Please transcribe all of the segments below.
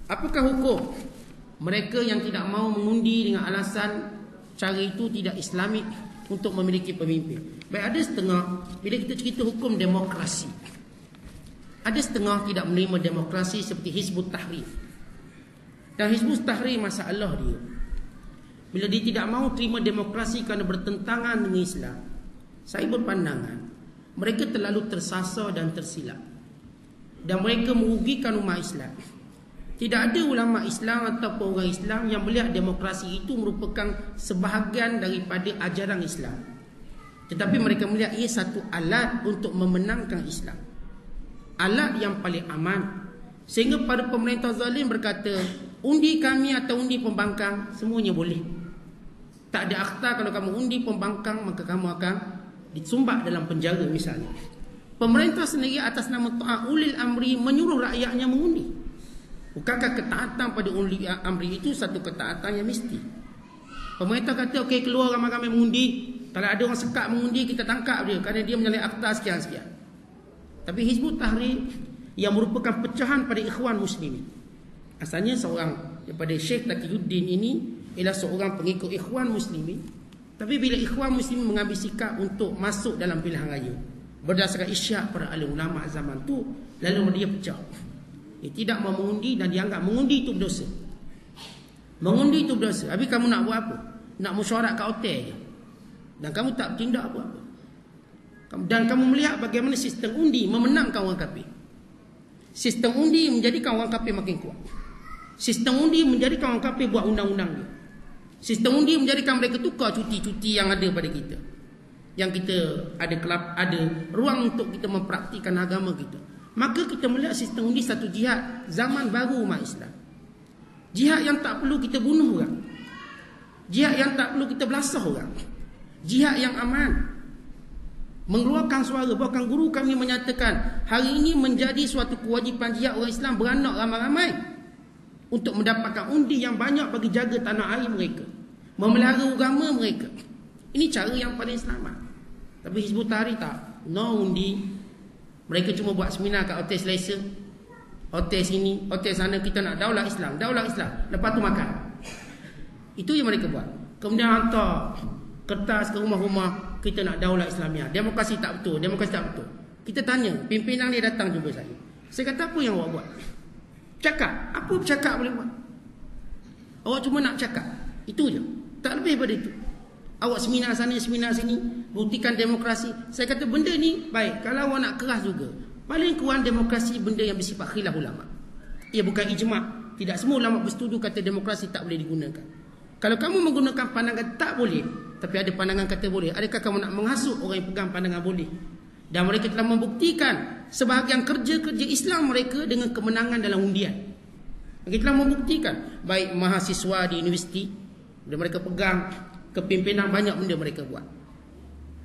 Apakah hukum mereka yang tidak mau mengundi dengan alasan cara itu tidak Islamik untuk memiliki pemimpin? Baik, ada setengah, bila kita cerita hukum demokrasi, ada setengah tidak menerima demokrasi seperti Hizbut Tahrir. Dan Hizbut Tahrir masalah dia, bila dia tidak mahu terima demokrasi kerana bertentangan dengan Islam, saya berpandangan mereka terlalu tersasar dan tersilap, dan mereka merugikan umat Islam. Tidak ada ulama Islam ataupun orang Islam yang melihat demokrasi itu merupakan sebahagian daripada ajaran Islam, tetapi mereka melihat ia satu alat untuk memenangkan Islam, alat yang paling aman. Sehingga pada pemerintah zalim berkata, undi kami atau undi pembangkang, semuanya boleh. Tak ada akhtar, kalau kamu undi pembangkang maka kamu akan disumbat dalam penjara misalnya. Pemerintah sendiri atas nama Ta'ah Ulil Amri menyuruh rakyatnya mengundi. Bukankah ketaatan pada ulil amri itu satu ketaatan yang mesti? Pemerintah kata, okey, keluar ramai-ramai mengundi. Kalau ada orang sekat mengundi, kita tangkap dia kerana dia menyalahi akta sekian-sekian. Tapi Hizbut Tahrir yang merupakan pecahan pada Ikhwan Muslimin, asalnya seorang daripada Syekh Taqiyuddin ini ialah seorang pengikut Ikhwan Muslimin. Tapi bila Ikhwan Muslimin mengambil sikap untuk masuk dalam pilihan raya berdasarkan isyak para alim ulama zaman tu, lalu dia pecah. Dia tidak mau mengundi dan dianggap mengundi itu berdosa. Mengundi itu berdosa. Habis kamu nak buat apa? Nak mesyuarat kat hotel je, dan kamu tak bertindak apa-apa. Dan kamu melihat bagaimana sistem undi memenangkan orang kafir. Sistem undi menjadikan orang kafir makin kuat. Sistem undi menjadikan orang kafir buat undang-undang dia. Sistem undi menjadikan mereka tukar cuti-cuti yang ada pada kita, yang kita ada ruang untuk kita mempraktikkan agama kita. Maka kita melihat sistem undi satu jihad zaman baru umat Islam. Jihad yang tak perlu kita bunuh orang, jihad yang tak perlu kita belasah orang, jihad yang aman, mengeluarkan suara. Bahkan guru kami menyatakan hari ini menjadi suatu kewajipan jihad orang Islam beranak ramai-ramai untuk mendapatkan undi yang banyak bagi jaga tanah air mereka, memelihara agama mereka. Ini cara yang paling selamat. Tapi Hizbut Tahrir tak, no undi. Mereka cuma buat seminar kat hotel selesa, hotel sini, hotel sana. Kita nak daulat Islam, daulat Islam. Lepas tu makan. Itu yang mereka buat. Kemudian hantar kertas ke rumah-rumah, kita nak daulat Islamiah. Demokrasi tak betul, demokrasi tak betul. Kita tanya, pimpinan dia datang jumpa saya. Saya kata, apa yang awak buat? Cakap. Apa bercakap boleh buat? Awak cuma nak cakap. Itu je. Tak lebih daripada itu. Awak seminar sana, seminar sini, buktikan demokrasi. Saya kata benda ni baik. Kalau awak nak keras juga, paling kurang demokrasi benda yang bersifat khilaf ulama. Ia bukan ijma'. Tidak semua ulama bersetuju kata demokrasi tak boleh digunakan. Kalau kamu menggunakan pandangan tak boleh, tapi ada pandangan kata boleh, adakah kamu nak menghasut orang yang pegang pandangan boleh? Dan mereka telah membuktikan sebahagian kerja-kerja Islam mereka dengan kemenangan dalam undian. Mereka telah membuktikan. Baik mahasiswa di universiti, bila mereka pegang kepimpinan, banyak benda mereka buat.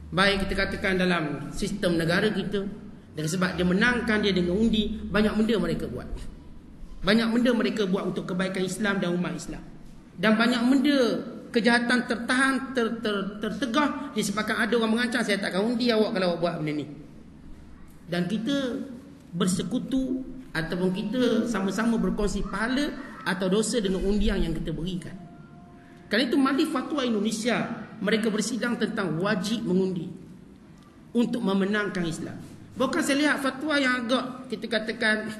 Baik kita katakan dalam sistem negara kita, dan sebab dia menangkan dia dengan undi, banyak benda mereka buat. Banyak benda mereka buat untuk kebaikan Islam dan umat Islam. Dan banyak benda kejahatan tertahan, tertegah disebabkan ada orang mengancam, saya tak akan undi awak kalau awak buat benda ni. Dan kita bersekutu ataupun kita sama-sama berkongsi pahala atau dosa dengan undian yang kita berikan. Kerana itu Majlis Fatwa Indonesia mereka bersidang tentang wajib mengundi untuk memenangkan Islam. Bukan saya lihat fatwa yang agak kita katakan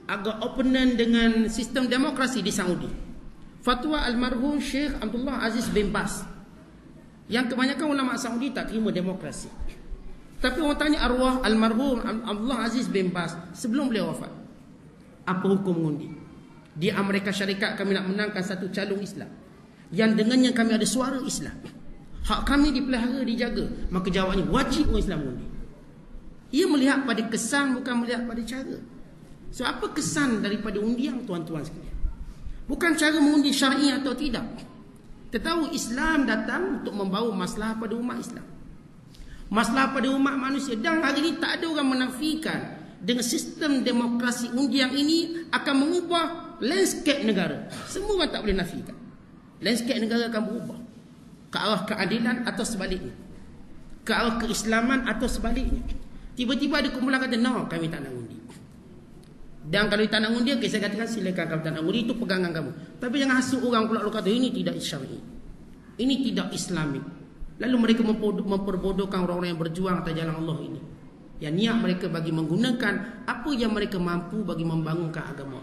agak opponent dengan sistem demokrasi di Saudi. Fatwa almarhum Syekh Abdullah Aziz bin Baz, yang kebanyakan ulama Saudi tak terima demokrasi. Tapi orang tanya arwah almarhum Abdullah Aziz bin Baz sebelum beliau wafat, apa hukum mengundi? Di Amerika Syarikat kami nak menangkan satu calon Islam yang dengannya kami ada suara Islam, hak kami dipelihara, dijaga. Maka jawabnya wajib orang Islam mengundi. Ia melihat pada kesan, bukan melihat pada cara. So apa kesan daripada undian tuan-tuan sekalian? Bukan cara mengundi syar'i atau tidak. Tetapi Islam datang untuk membawa masalah pada umat Islam, masalah pada umat manusia. Dan hari ini tak ada orang menafikan dengan sistem demokrasi undian ini akan mengubah landscape negara. Semua orang tak boleh nafikan. Landscape negara akan berubah ke arah keadilan atau sebaliknya, ke arah keislaman atau sebaliknya. Tiba-tiba ada kumpulan kata, no, kami tak nak undi. Dan kalau tak nak undi, okay, saya katakan silakan. Kalau tak nak undi, itu pegangan kamu. Tapi jangan hasut orang pula kata ini tidak syar'i, ini tidak Islamik. Lalu mereka memperbodohkan orang-orang yang berjuang atas jalan Allah ini, yang niat mereka bagi menggunakan apa yang mereka mampu bagi membangunkan agama.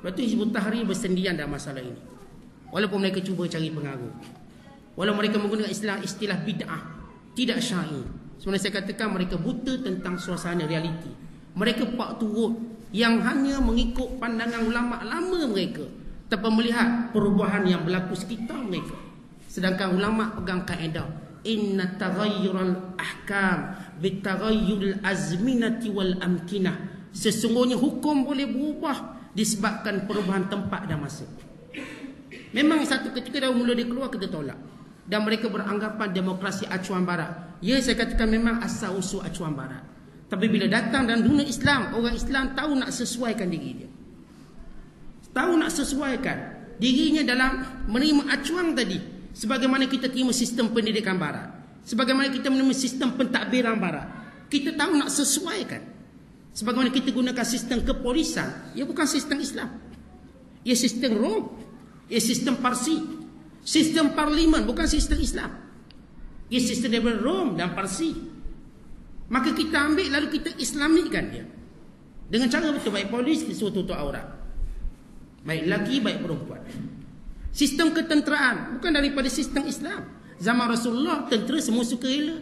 Lepas tu Hizbut Tahrir bersendirian dalam masalah ini. Walaupun mereka cuba cari pengaruh, walaupun mereka menggunakan istilah bid'ah, tidak syar'i. Sebenarnya saya katakan mereka buta tentang suasana realiti. Mereka pak turut yang hanya mengikut pandangan ulama lama mereka tanpa melihat perubahan yang berlaku sekitar mereka. Sedangkan ulama pegang kaedah inna taghayyural ahkam bitaghayyuril azminati wal amkinah. Sesungguhnya hukum boleh berubah disebabkan perubahan tempat dan masa. Memang satu ketika dah mula dia keluar, kita tolak. Dan mereka beranggapan demokrasi acuan barat. Ya, saya katakan memang asal usul acuan barat. Tapi bila datang dalam dunia Islam, orang Islam tahu nak sesuaikan diri dia, tahu nak sesuaikan dirinya dalam menerima acuan tadi. Sebagaimana kita terima sistem pendidikan barat, sebagaimana kita menerima sistem pentadbiran barat, kita tahu nak sesuaikan. Sebagaimana kita gunakan sistem kepolisan, ia bukan sistem Islam, ia sistem Rom, ia sistem Parsi. Sistem parlimen bukan sistem Islam, ia sistem daripada Rom dan Parsi. Maka kita ambil lalu kita Islamikkan dia dengan cara betul. Baik polis disuruh tutup aurat, baik lelaki baik perempuan. Sistem ketenteraan bukan daripada sistem Islam. Zaman Rasulullah tentera semua suka rela,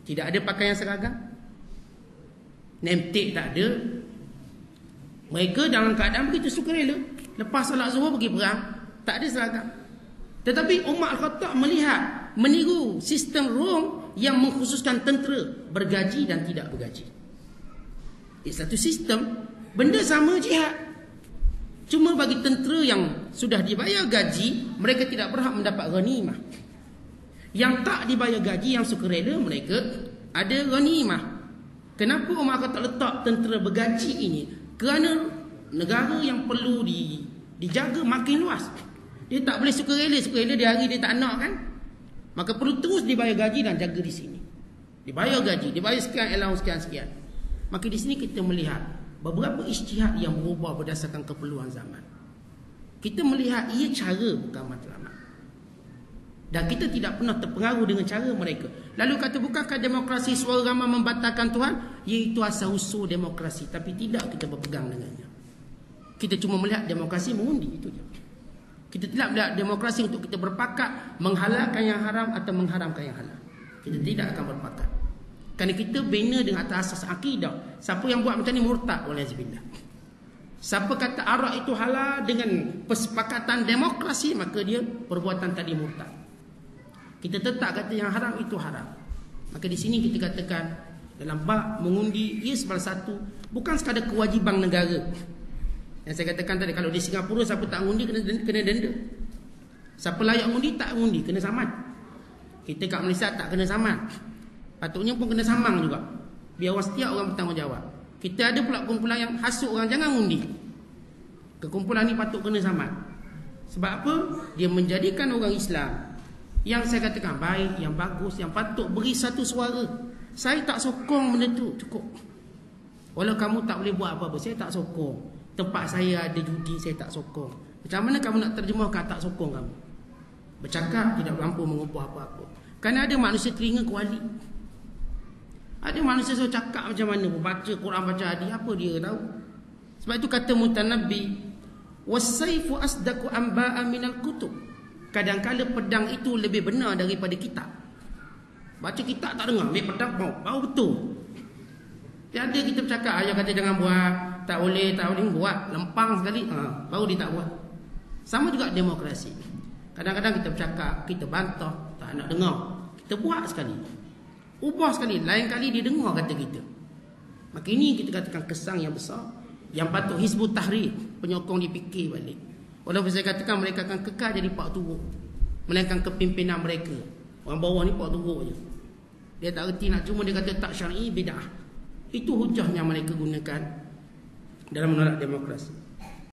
tidak ada pakaian seragam, name tag tak ada. Mereka dalam keadaan begitu suka rela. Lepas solat zuhur pergi perang, tak ada seragam. Tetapi Umar Al-Khattab melihat, meniru sistem Rom yang mengkhususkan tentera bergaji dan tidak bergaji. Itu satu sistem, benda sama jihad. Cuma bagi tentera yang sudah dibayar gaji, mereka tidak berhak mendapat ghanimah. Yang tak dibayar gaji, yang suka rela, mereka ada ghanimah. Kenapa Umar Khattab letak tentera bergaji ini? Kerana negara yang perlu dijaga makin luas. Dia tak boleh suka rela dia hari dia tak nak kan. Maka perlu terus dibayar gaji dan jaga di sini. Dibayar gaji, dibayar sekian, allowance sekian. Maka di sini kita melihat beberapa ijtihad yang berubah berdasarkan keperluan zaman. Kita melihat ia cara bukan matlamat. Dan kita tidak pernah terpengaruh dengan cara mereka. Lalu kata bukankah demokrasi suara ramai membatalkan Tuhan? Iaitu asal usul demokrasi, tapi tidak kita berpegang dengannya. Kita cuma melihat demokrasi mengundi, itu je. Kita tidak melihat demokrasi untuk kita berpakat menghalalkan yang haram atau mengharamkan yang halal. Kita tidak akan berpakat. Kerana kita bina dengan atas asas akidah. Siapa yang buat macam ni murtad, walazbillah. Siapa kata arak itu halal dengan persepakatan demokrasi, maka dia perbuatan tadi murtad. Kita tetap kata yang haram itu haram. Maka di sini kita katakan dalam bab mengundi, ia salah satu bukan sekadar kewajiban negara. Yang saya katakan tadi, kalau di Singapura siapa tak undi kena denda. Siapa layak undi tak undi kena saman. Kita kat Malaysia tak kena saman, patutnya pun kena samang juga. Biar orang setiap orang bertanggungjawab. Kita ada pula kumpulan yang hasut orang jangan undi. Kekumpulan ni patut kena saman. Sebab apa? Dia menjadikan orang Islam yang saya katakan baik, yang bagus, yang patut beri satu suara. Saya tak sokong benda tu, cukup. Walau kamu tak boleh buat apa-apa, saya tak sokong. Tempat saya ada judi, saya tak sokong. Macam mana kamu nak terjemahkan tak sokong kamu? Bercakap tidak mampu mengubah apa-apa. Kerana ada manusia telinga kuali. Ada manusia suruh cakap macam mana, baca Quran, baca hadis, apa dia tahu? Sebab itu kata Mutanabbi, wasayfu asdaqu anba'a minal kutub. Kadang-kadang pedang itu lebih benar daripada kitab. Baca kitab tak dengar, ambil pedang baru betul. Tiada kita bercakap, ayah kata jangan buat, tak boleh buat, lempang sekali, baru dia tak buat. Sama juga demokrasi. Kadang-kadang kita bercakap, kita bantah, tak nak dengar, kita buat sekali, ubah sekali, lain kali dia dengar kata kita. Maka ini kita katakan kesan yang besar, yang patut Hizbut Tahrir penyokong dipikir balik. Walaupun saya katakan mereka akan kekal jadi pak turuk, melainkan kepimpinan mereka, orang bawah ni pak turuk je. Dia tak erti nak, cuma dia kata tak syar'i, bid'ah. Itu hujah yang mereka gunakan dalam menolak demokrasi.